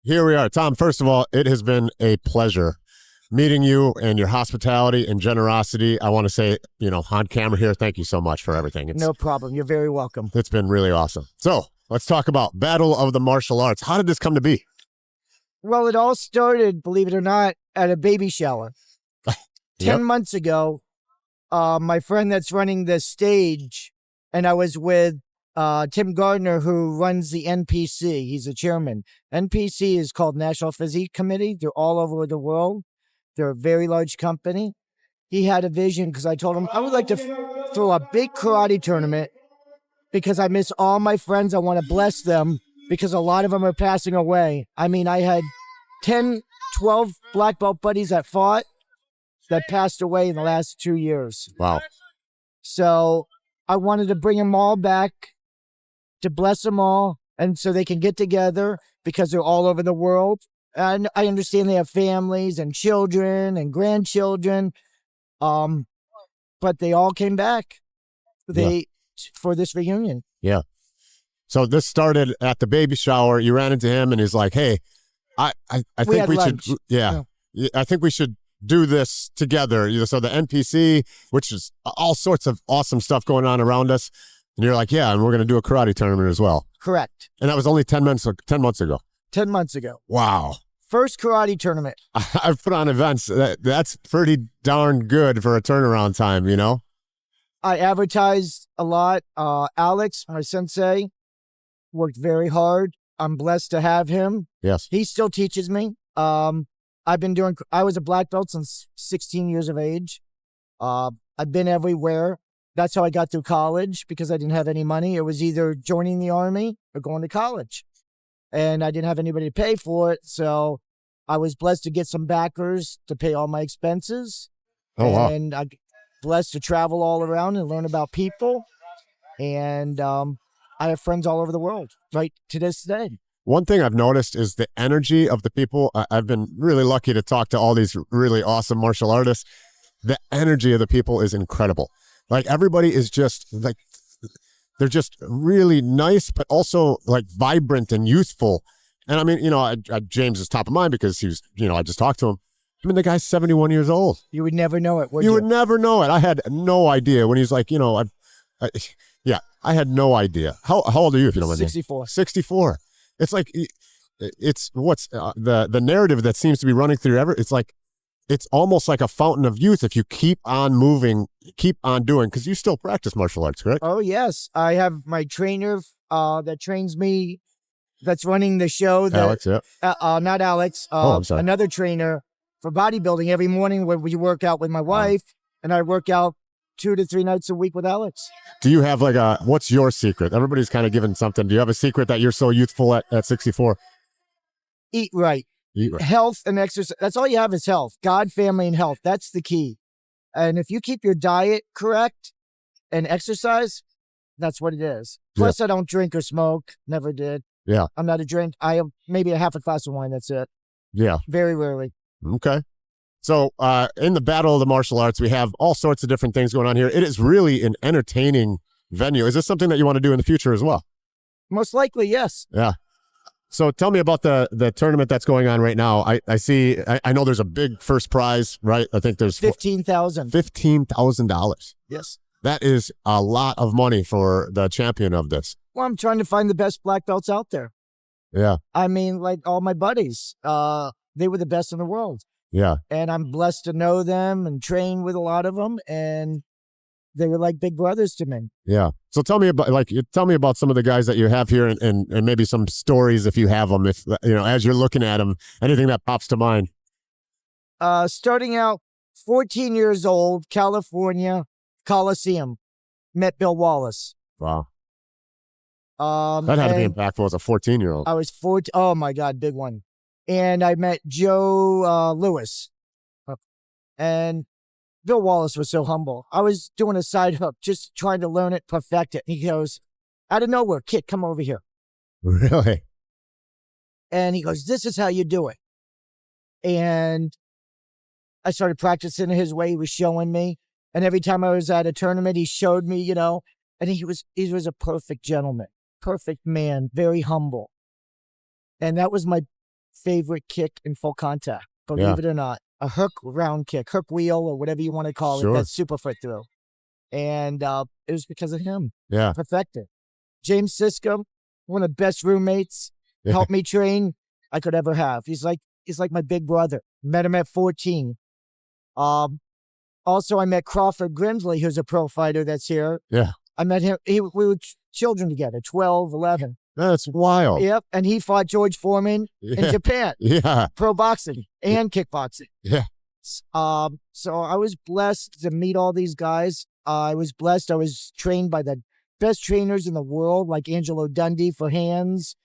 here we are. Tom, first of all, it has been a pleasure meeting you and your hospitality and generosity. I want to say, on camera here, thank you so much for everything. No problem. You're very welcome. It's been really awesome. So let's talk about Battle of the Martial Arts. How did this come to be? Well, it all started, believe it or not, at a baby shower. 10 months ago, my friend that's running the stage, and I was with Tim Gardner, who runs the NPC. He's the chairman. NPC is called National Physique Committee. They're all over the world. They're a very large company. He had a vision because I told him I would like to throw a big karate tournament because I miss all my friends. I want to bless them because a lot of them are passing away. I mean, I had 10, 12 black belt buddies that fought that passed away in the last 2 years. Wow. So I wanted to bring them all back to bless them all and so they can get together because they're all over the world. And I understand they have families and children and grandchildren, but they all came back for this reunion. Yeah. So this started at the baby shower. You ran into him and he's like, hey, I think we should, I think we should do this together. So the NPC, which is all sorts of awesome stuff going on around us. And you're like, yeah, and we're going to do a karate tournament as well. Correct. And that was only 10 months ago. 10 months ago. Wow. First karate tournament. I've put on events. That's pretty darn good for a turnaround time, I advertised a lot. Alex, my sensei, worked very hard. I'm blessed to have him. Yes. He still teaches me. I was a black belt since 16 years of age. I've been everywhere. That's how I got through college because I didn't have any money. It was either joining the army or going to college. And I didn't have anybody to pay for it. So I was blessed to get some backers to pay all my expenses. Oh, wow. And I'm blessed to travel all around and learn about people. And I have friends all over the world right to this day. One thing I've noticed is the energy of the people. I've been really lucky to talk to all these really awesome martial artists. The energy of the people is incredible. Like everybody is just like, they're just really nice, but also like vibrant and youthful. And I mean, James is top of mind because he was, I just talked to him. I mean, the guy's 71 years old. You would never know it, would you? You would never know it. I had no idea when he's like, I had no idea. How old are you, if you don't mind? 64. 64. It's like, it's what's the narrative that seems to be running through it's like, it's almost like a fountain of youth if you keep on moving, keep on doing, because you still practice martial arts, correct? Oh, yes. I have my trainer that trains me, that's running the show. Alex, yeah. Not Alex. I'm sorry. Another trainer for bodybuilding every morning where we work out with my wife, and I work out 2 to 3 nights a week with Alex. Do you have what's your secret? Everybody's kind of given something. Do you have a secret that you're so youthful at 64? Eat right. Health and exercise. That's all you have is health. God, family, and health. That's the key. And if you keep your diet correct and exercise, that's what it is. Plus, I don't drink or smoke. Never did. Yeah. I'm not a drink. I have maybe a half a glass of wine. That's it. Yeah. Very rarely. Okay. So in the Battle of the Martial Arts, we have all sorts of different things going on here. It is really an entertaining venue. Is this something that you want to do in the future as well? Most likely, yes. Yeah. So tell me about the tournament that's going on right now. I see, I know there's a big first prize, right? I think there's $15,000. $15,000. Yes. That is a lot of money for the champion of this. Well, I'm trying to find the best black belts out there. Yeah. I mean, like all my buddies, they were the best in the world. Yeah. And I'm blessed to know them and train with a lot of them. And they were like big brothers to me. Yeah. So tell me about some of the guys that you have here and maybe some stories if you have them, if, as you're looking at them, anything that pops to mind. Starting out 14 years old, California, Coliseum, met Bill Wallace. Wow. That had to be impactful as a 14-year-old. I was 14. Oh my God, big one. And I met Joe Lewis. And Bill Wallace was so humble. I was doing a side hook, just trying to learn it, perfect it. He goes, out of nowhere, kid, come over here. Really? And he goes, this is how you do it. And I started practicing his way. He was showing me. And every time I was at a tournament, he showed me, and he was a perfect gentleman, perfect man, very humble. And that was my favorite kick in full contact, believe it or not. A hook round kick, hook wheel, or whatever you want to call it, that's super foot through. And it was because of him. Yeah. Perfected. James Sisko, one of the best roommates, helped me train I could ever have. He's like my big brother. Met him at 14. Also, I met Crawford Grimsley, who's a pro fighter that's here. Yeah. I met him. We were children together, 12, 11. That's wild. Yep. And he fought George Foreman in Japan. Yeah. Pro boxing and kickboxing. Yeah. So I was blessed to meet all these guys. I was blessed. I was trained by the best trainers in the world, like Angelo Dundee for hands,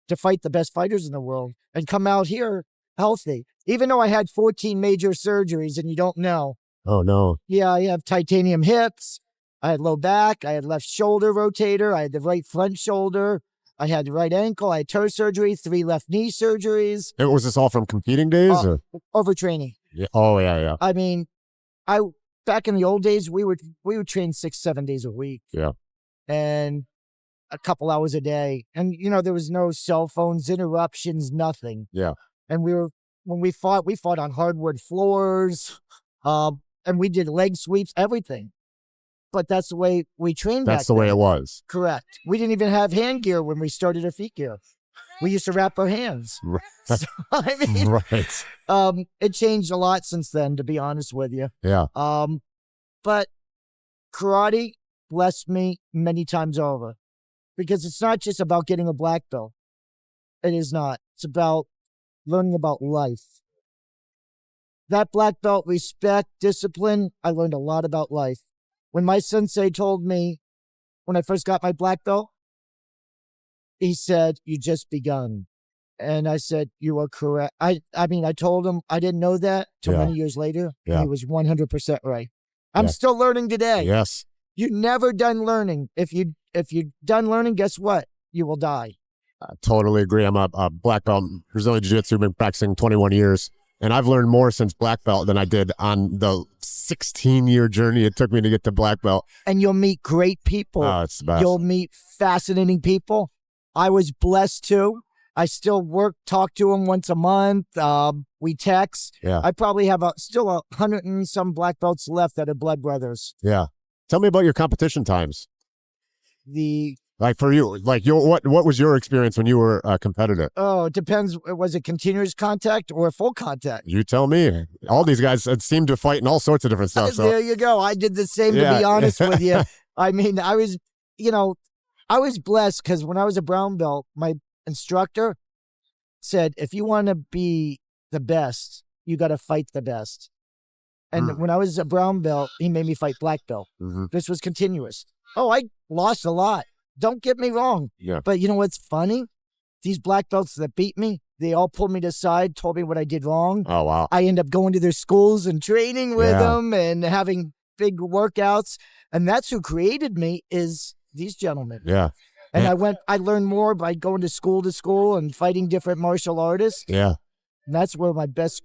to fight the best fighters in the world and come out here healthy. Even though I had 14 major surgeries and you don't know. Oh, no. Yeah, I have titanium hips. I had low back. I had left shoulder rotator. I had the right front shoulder. I had the right ankle. I had toe surgery, 3 left knee surgeries. And was this all from competing days? Or? Overtraining. Yeah. Oh, yeah. I mean, back in the old days, we would train 6-7 days a week. Yeah. And a couple hours a day. And, there was no cell phones, interruptions, nothing. Yeah. And when we fought on hardwood floors. And we did leg sweeps, everything. But that's the way we trained back then. That's the way it was. Correct. We didn't even have hand gear when we started our feet gear. We used to wrap our hands. Right. So, I mean, right. It changed a lot since then, to be honest with you. Yeah. But karate blessed me many times over because it's not just about getting a black belt. It is not. It's about learning about life. That black belt, respect, discipline, I learned a lot about life. When my sensei told me, when I first got my black belt, he said, "You just begun." And I said, "You are correct." I told him I didn't know that till many years later. Yeah. And he was 100% right. I'm still learning today. Yes. You're never done learning. If you're done learning, guess what? You will die. I totally agree. I'm a black belt in Brazilian Jiu-Jitsu, been practicing 21 years. And I've learned more since black belt than I did on the 16-year journey it took me to get to black belt. And you'll meet great people. Oh, it's the best. You'll meet fascinating people. I was blessed too. I still talk to them once a month. We text. Yeah. I probably have still 100 and some black belts left that are blood brothers. Yeah. Tell me about your competition times. Like for you, what was your experience when you were a competitor? Oh, it depends. Was it continuous contact or full contact? You tell me. All these guys seem to fight in all sorts of different stuff. So. There you go. I did the same, to be honest with you. I mean, I was blessed because when I was a brown belt, my instructor said, if you want to be the best, you got to fight the best. And when I was a brown belt, he made me fight black belt. Mm-hmm. This was continuous. Oh, I lost a lot. Don't get me wrong. Yeah. But you know what's funny? These black belts that beat me, they all pulled me to the side, told me what I did wrong. Oh, wow. I end up going to their schools and training with them and having big workouts. And that's who created me is these gentlemen. Yeah. And I learned more by going to school and fighting different martial artists. Yeah. And that's where my best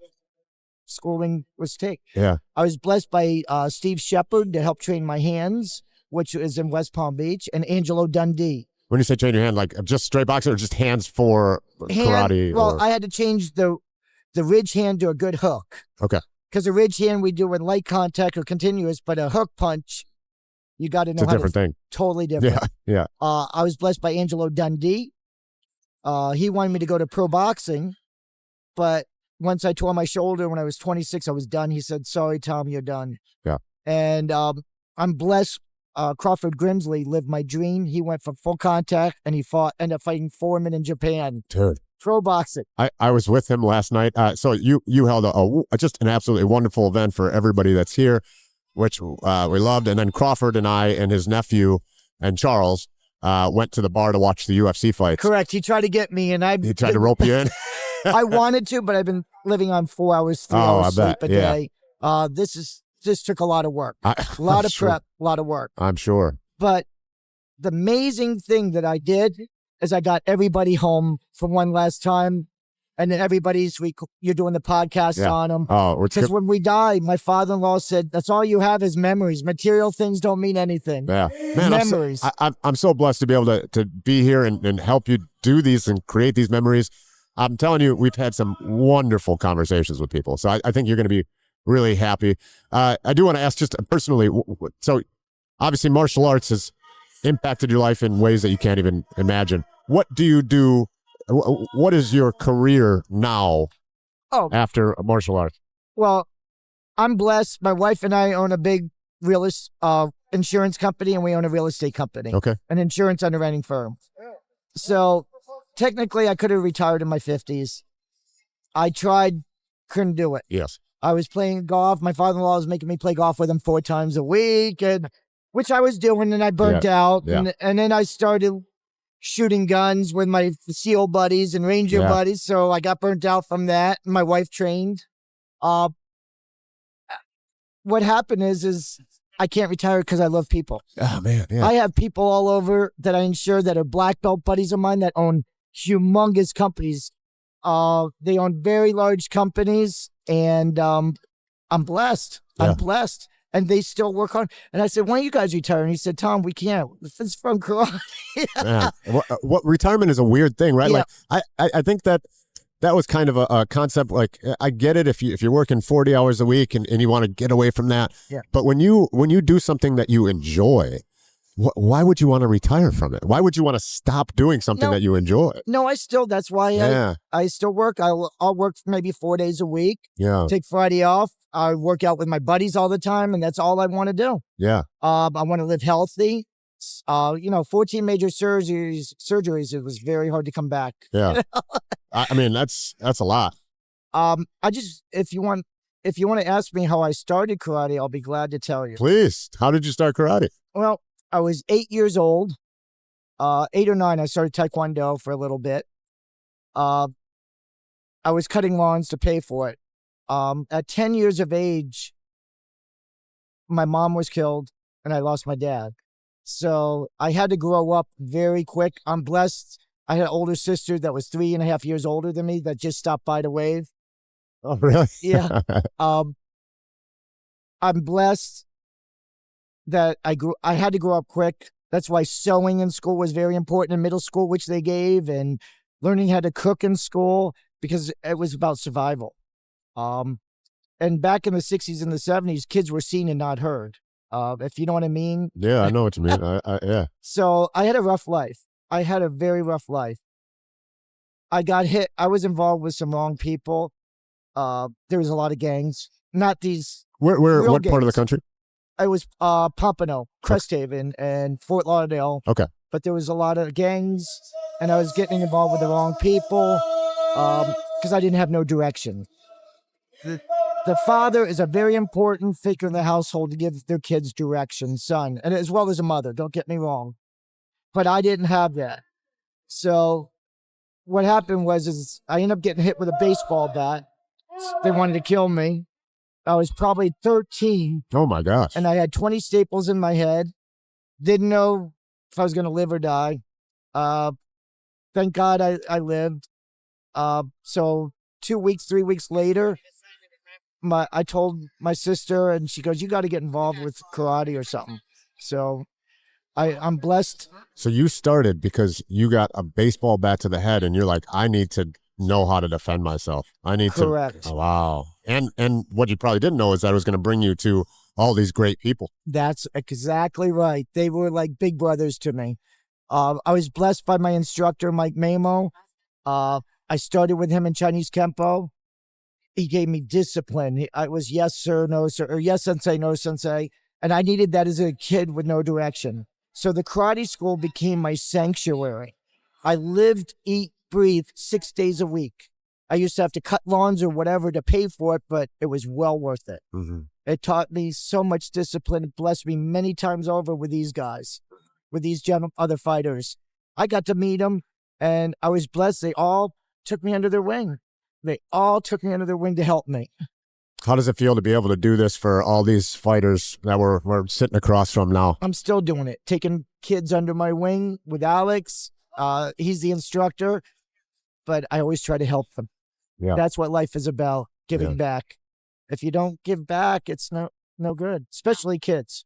schooling was taken. Yeah. I was blessed by Steve Shepard to help train my hands, which is in West Palm Beach, and Angelo Dundee. When you say train your hand, like just straight boxing or just hands for karate? Well, I had to change the ridge hand to a good hook. Okay. Because a ridge hand we do in light contact or continuous, but a hook punch, you got to know it's a different thing. Totally different. Yeah. I was blessed by Angelo Dundee. He wanted me to go to pro boxing, but once I tore my shoulder when I was 26, I was done. He said, "Sorry, Tom, you're done." Yeah. And I'm blessed. Crawford Grimsley lived my dream. He went for full contact and he ended up fighting Foreman in Japan. Dude. Pro boxing. I was with him last night. So you held just an absolutely wonderful event for everybody that's here, which we loved. And then Crawford and I and his nephew and Charles went to the bar to watch the UFC fights. Correct. He tried to get me and He tried to rope you in? I wanted to, but I've been living on 4 hours, 3 hours sleep a day. This took a lot of work. A lot of prep, a lot of work. I'm sure. But the amazing thing that I did is I got everybody home for one last time. And then you're doing the podcast on them. Oh, because when we die, my father-in-law said, that's all you have is memories. Material things don't mean anything. Yeah. Man, memories. I'm so blessed to be able to be here and help you do these and create these memories. I'm telling you, we've had some wonderful conversations with people. So I think you're going to be really happy. I do want to ask just personally. So obviously, martial arts has impacted your life in ways that you can't even imagine. What do you do? What is your career now Oh, after martial arts? well, I'm blessed. My wife and I own a big insurance company, and we own a real estate company, Okay. an insurance underwriting firm. So technically, I could have retired in my 50s. I tried, couldn't do it. Yes. I was playing golf. My father-in-law was making me play golf with him 4 times a week, and which I was doing, and I burnt out. Yeah. And then I started shooting guns with my SEAL buddies and Ranger buddies, so I got burnt out from that. My wife trained. What happened is I can't retire because I love people. Oh, man. Yeah. I have people all over that I insure that are black belt buddies of mine that own humongous companies. They own very large companies, and I'm blessed. I'm blessed. And they still work hard. And I said, "Why don't you guys retire?" And he said, "Tom, we can't. This is from karate." Man. What retirement is a weird thing, right? Yeah. Like I think that was kind of a concept. Like I get it if you're working 40 hours a week and you want to get away from that. Yeah. But when you do something that you enjoy, why would you want to retire from it? Why would you want to stop doing something that you enjoy? No, that's why I still work. I'll work maybe 4 days a week. Yeah. Take Friday off. I work out with my buddies all the time, and that's all I want to do. Yeah. I want to live healthy. 14 major surgeries. It was very hard to come back. Yeah. I mean, that's a lot. If you want to ask me how I started karate, I'll be glad to tell you. Please. How did you start karate? Well, I was 8 years old. 8 or 9, I started Taekwondo for a little bit. I was cutting lawns to pay for it. At 10 years of age, my mom was killed and I lost my dad. So I had to grow up very quick. I'm blessed. I had an older sister that was 3.5 years older than me that just stopped by to wave. Oh, really? Yeah. I'm blessed that I had to grow up quick. That's why sewing in school was very important in middle school, which they gave, and learning how to cook in school because it was about survival. And back in the 60s and the 70s, kids were seen and not heard. If you know what I mean. Yeah, I know what you mean. Yeah. So I had a rough life. I had a very rough life. I got hit. I was involved with some wrong people. There was a lot of gangs. Not these. What part of the country? I was Pompano, Cresthaven, and Fort Lauderdale. Okay. But there was a lot of gangs, and I was getting involved with the wrong people because I didn't have no direction. The father is a very important figure in the household to give their kids direction, son, and as well as a mother. Don't get me wrong. But I didn't have that. So what happened was I ended up getting hit with a baseball bat. They wanted to kill me. I was probably 13. Oh, my gosh. And I had 20 staples in my head. Didn't know if I was going to live or die. Thank God I lived. So 3 weeks later, I told my sister, and she goes, "You got to get involved with karate or something." So I'm blessed. So you started because you got a baseball bat to the head, and you're like, I need to know how to defend myself. I need to. Correct. Oh, wow. And what you probably didn't know is that it was going to bring you to all these great people. That's exactly right. They were like big brothers to me. I was blessed by my instructor, Mike Mamo. I started with him in Chinese Kempo. He gave me discipline. I was yes, sir, no, sir, or yes, sensei, no, sensei. And I needed that as a kid with no direction. So the karate school became my sanctuary. I lived, eat, breathe 6 days a week. I used to have to cut lawns or whatever to pay for it, but it was well worth it. Mm-hmm. It taught me so much discipline. It blessed me many times over with these guys, with these other fighters. I got to meet them, and I was blessed. They all took me under their wing. They all took me under their wing to help me. How does it feel to be able to do this for all these fighters that we're sitting across from now? I'm still doing it, taking kids under my wing with Alex. He's the instructor, but I always try to help them. Yeah. That's what life is about, giving back. If you don't give back, it's no good, especially kids.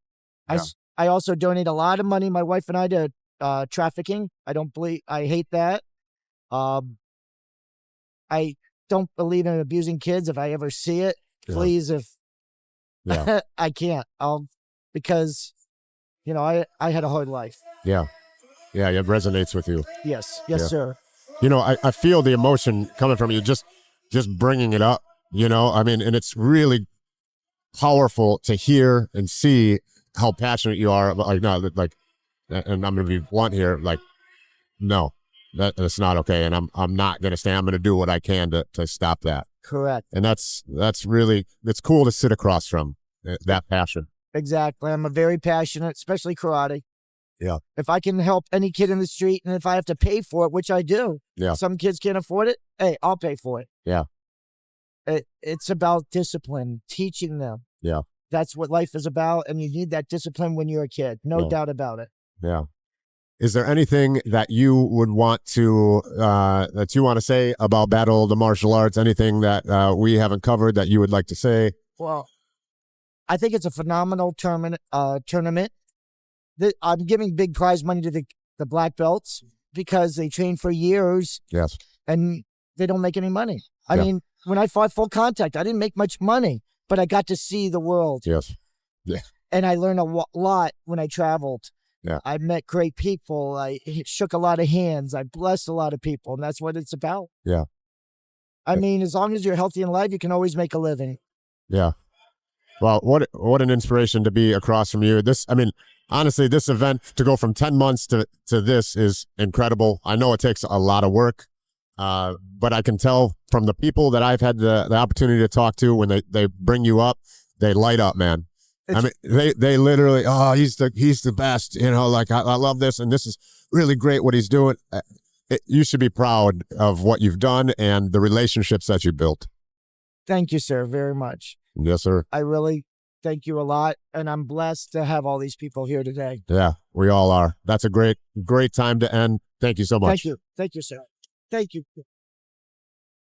Yeah. I also donate a lot of money, my wife and I, to trafficking. I hate that. I don't believe in abusing kids. If I ever see it, Yeah. please, if Yeah. I can't, because, I had a hard life. Yeah. Yeah. It resonates with you. Yes, Yeah. sir. I feel the emotion coming from you, just bringing it up, I mean, and it's really powerful to hear and see how passionate you are about, like, no, like, and I'm going to be blunt here, like, no, that's not okay. And I'm not going to stay. I'm going to do what I can to stop that. Correct. And that's really, it's cool to sit across from that passion. Exactly. I'm a very passionate, especially karate. Yeah. If I can help any kid in the street, and if I have to pay for it, which I do. Yeah. Some kids can't afford it. Hey, I'll pay for it. Yeah. It's about discipline, teaching them. Yeah. That's what life is about, and you need that discipline when you're a kid. No doubt about it. Yeah. Is there anything that you would want to say about Battle of the Martial Arts? Anything that we haven't covered that you would like to say? Well, I think it's a phenomenal tournament. I'm giving big prize money to the black belts because they train for years. Yes. And they don't make any money. I mean, when I fought full contact, I didn't make much money, but I got to see the world. Yes. Yeah. And I learned a lot when I traveled. Yeah. I met great people. I shook a lot of hands. I blessed a lot of people, and that's what it's about. Yeah. I mean, as long as you're healthy in life, you can always make a living. Yeah. Well, what an inspiration to be across from you. Honestly, this event, to go from 10 months to this, is incredible. I know it takes a lot of work, but I can tell from the people that I've had the opportunity to talk to, when they bring you up, they light up, man. They literally, oh, he's the best, like, I love this, and this is really great what he's doing. You should be proud of what you've done and the relationships that you built. Thank you, sir, very much. Yes, sir. I really thank you a lot, and I'm blessed to have all these people here today. Yeah, we all are. That's a great time to end. Thank you so much. Thank you, sir. Thank you.